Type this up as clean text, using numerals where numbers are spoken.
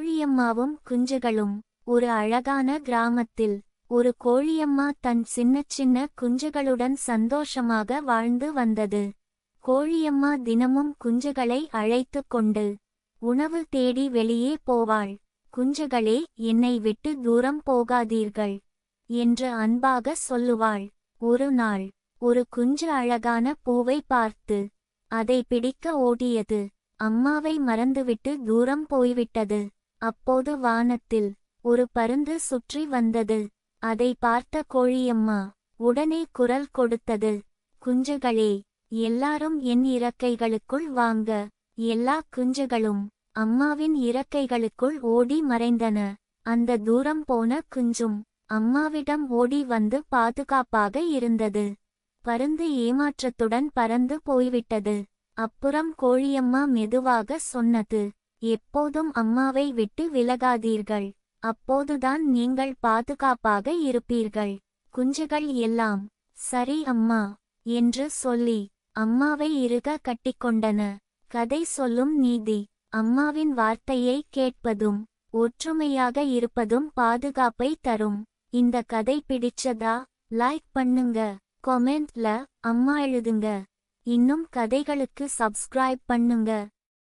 கோழியம்மாவும் குஞ்சுகளும். ஒரு அழகான கிராமத்தில் ஒரு கோழியம்மா தன் சின்ன குஞ்சுகளுடன் சந்தோஷமாக வாழ்ந்து வந்தது. கோழியம்மா தினமும் குஞ்சுகளை அழைத்து கொண்டு உணவு தேடி வெளியே போவாள். குஞ்சுகளே, என்னை விட்டு தூரம் போகாதீர்கள் என்று அன்பாக சொல்லுவாள். ஒரு நாள் ஒரு குஞ்சு அழகான பூவை பார்த்து அதை பிடிக்க ஓடியது. அம்மாவை மறந்துவிட்டு தூரம் போய்விட்டது. அப்போது வானத்தில் ஒரு பருந்து சுற்றி வந்தது. அதை பார்த்த கோழியம்மா உடனே குரல் கொடுத்தது. குஞ்சுகளே, எல்லாரும் என் இறக்கைகளுக்குள் வாங்க. எல்லா குஞ்சுகளும் அம்மாவின் இறக்கைகளுக்குள் ஓடி மறைந்தன. அந்த தூரம் போன குஞ்சும் அம்மாவிடம் ஓடி வந்து பாதுகாப்பாக இருந்தது. பருந்து ஏமாற்றத்துடன் பறந்து போய்விட்டது. அப்புறம் கோழியம்மா மெதுவாக சொன்னது, எப்போதும் அம்மாவை விட்டு விலகாதீர்கள். அப்போதுதான் நீங்கள் பாதுகாப்பாக இருப்பீர்கள். குஞ்சுகள் எல்லாம் சரி அம்மா என்று சொல்லி அம்மாவை இறுக கட்டிக்கொண்டன. கதை சொல்லும் நீதி: அம்மாவின் வார்த்தையை கேட்பதும் ஒற்றுமையாக இருப்பதும் பாதுகாப்பை தரும். இந்த கதை பிடிச்சதா? லைக் பண்ணுங்க, கொமெண்ட்ல அம்மா எழுதுங்க. இன்னும் கதைகளுக்கு சப்ஸ்கிரைப் பண்ணுங்க.